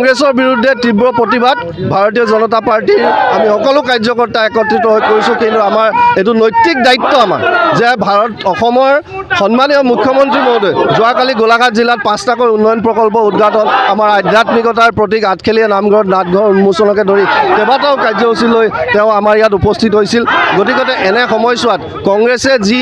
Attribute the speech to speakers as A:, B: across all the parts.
A: কংগ্ৰেছৰ বিৰুদ্ধে তীব্ৰ প্ৰতিবাদ ভাৰতীয় জনতা পাৰ্টিৰ আমি সকলো কাৰ্যকৰ্তা একত্ৰিত হৈ কৰিছোঁ। কিন্তু আমাৰ এইটো নৈতিক দায়িত্ব আমাৰ যে অসমৰ সন্মানীয় মুখ্যমন্ত্ৰী মহোদয় যোৱাকালি গোলাঘাট জিলাত 5টাকৈ উন্নয়ন প্ৰকল্প উদ্ঘাটন, আমাৰ আধ্যাত্মিকতাৰ প্ৰতীক আঠখেলীয়া নামঘৰত নাটঘৰ উন্মোচনকে ধৰি কেইবাটাও কাৰ্যসূচী লৈ তেওঁ আমাৰ ইয়াত উপস্থিত হৈছিল। গতিকে এনে সময়ছোৱাত কংগ্ৰেছে যি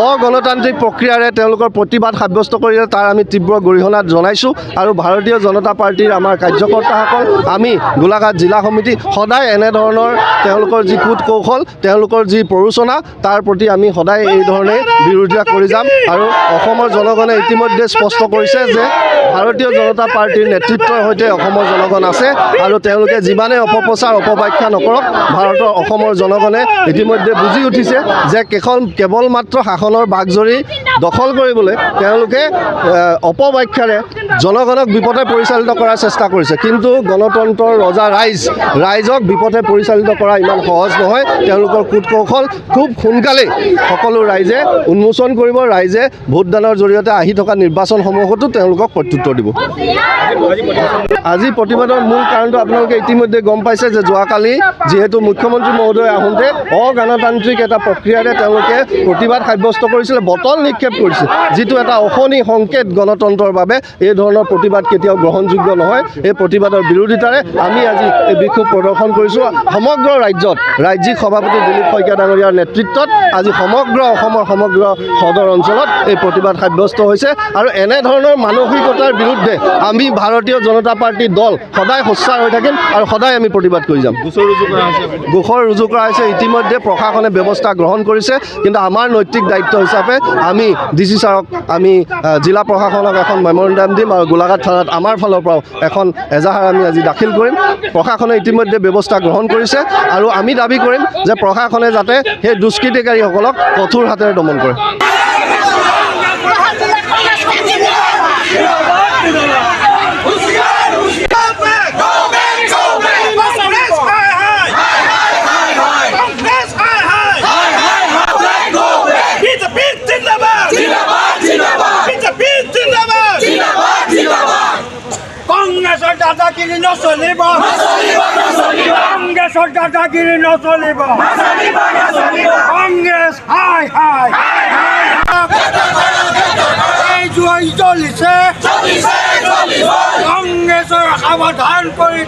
A: অগণতান্ত্ৰিক প্ৰক্ৰিয়াৰে তেওঁলোকৰ প্ৰতিবাদ সাব্যস্ত কৰিলে তাৰ আমি তীব্ৰ গৰিহণা জনাইছোঁ। আৰু ভাৰতীয় জনতা পাৰ্টিৰ আমাৰ কাৰ্যকৰ্তাসকল আমি গোলাঘাট জিলা সমিতি সদায় এনেধৰণৰ তেওঁলোকৰ যি কূট কৌশল, তেওঁলোকৰ যি প্ৰৰোচনা, তাৰ প্ৰতি আমি সদায় এই ধৰণে বিৰোধিতা কৰি যাম। আৰু অসমৰ জনগণে ইতিমধ্যে স্পষ্ট কৰিছে যে ভাৰতীয় জনতা পাৰ্টিৰ নেতৃত্বৰ সৈতে অসমৰ জনগণ আছে আৰু তেওঁলোকে যিমানে অপপ্ৰচাৰ অপব্যাখ্যা নকৰক, অসমৰ জনগণে ইতিমধ্যে বুজি উঠিছে যে কেৱল মাত্ৰ শাসনৰ বাঘজৰী দখল কৰিবলৈ তেওঁলোকে অপব্যাখ্যাৰে জনগণক বিপথে পৰিচালিত কৰাৰ চেষ্টা কৰিছে। কিন্তু গণতন্ত্ৰৰ ৰজা ৰাইজক বিপথে পৰিচালিত কৰা ইমান সহজ নহয়। তেওঁলোকৰ কূট কৌশল খুব সোনকালেই সকলো ৰাইজে উন্মোচন কৰিব। ৰাইজে ভোটদানৰ জৰিয়তে আহি থকা নিৰ্বাচনসমূহতো তেওঁলোকক প্ৰত্যুত্তৰ দিব। আজি প্ৰতিবাদৰ মূল কাৰণটো আপোনালোকে ইতিমধ্যে গম পাইছে যে যোৱাকালি যিহেতু মুখ্যমন্ত্ৰী মহোদয় আহোঁতে অগণতান্ত্ৰিক এটা প্ৰক্ৰিয়াৰে তেওঁলোকে প্ৰতিবাদ সাব্যস্ত কৰিছিলে, বটল নিক্ষেপ কৰিছিল, যিটো এটা অশনি সংকেত গণতন্ত্ৰৰ বাবে। এই ধৰণৰ প্ৰতিবাদ কেতিয়াও গ্ৰহণযোগ্য নহয়। এই প্ৰতিবাদৰ বিৰোধিতাৰে আমি আজি এই বিক্ষোভ প্ৰদৰ্শন কৰিছোঁ। সমগ্ৰ ৰাজ্যত ৰাজ্যিক সভাপতি দিলীপ শইকীয়া ডাঙৰীয়াৰ নেতৃত্বত আজি সমগ্ৰ অসমৰ সমগ্ৰ সদৰ অঞ্চলত এই প্ৰতিবাদ সাব্যস্ত হৈছে। আৰু এনেধৰণৰ মানসিকতাৰ বিৰুদ্ধে আমি ভাৰতীয় জনতা পাৰ্টিৰ দল সদায় সোচ্চাৰ হৈ থাকিম আৰু সদায় আমি প্ৰতিবাদ কৰি যাম। গোচৰ ৰুজু কৰা হৈছে, ইতিমধ্যে প্ৰশাসনে ব্যৱস্থা গ্ৰহণ কৰিছে। কিন্তু আমাৰ নৈতিক দায়িত্ব হিচাপে আমি DC ছাৰক আমি জিলা প্ৰশাসনক এখন মেমৰেণ্ডাম দিম আৰু গোলাঘাট থানাত আমাৰ ফালৰ পৰাও এখন এজাহাৰ আমি আজি দাখিল কৰিম। প্ৰশাসনে ইতিমধ্যে ব্যৱস্থা গ্ৰহণ কৰিছে আৰু আমি দাবী কৰিম যে প্ৰশাসনে যাতে সেই দুষ্কৃতিকাৰীসকলক কঠোৰ হাতেৰে দমন কৰে।
B: কংগ্ৰেছৰ দাদাগিৰি নচলিব, কংগ্ৰেছৰ দাদাগিৰি নচলিব, কংগ্ৰেছ হাই হাই এই জুই জ্বলিছে, কংগ্ৰেছৰ সাৱধান কৰি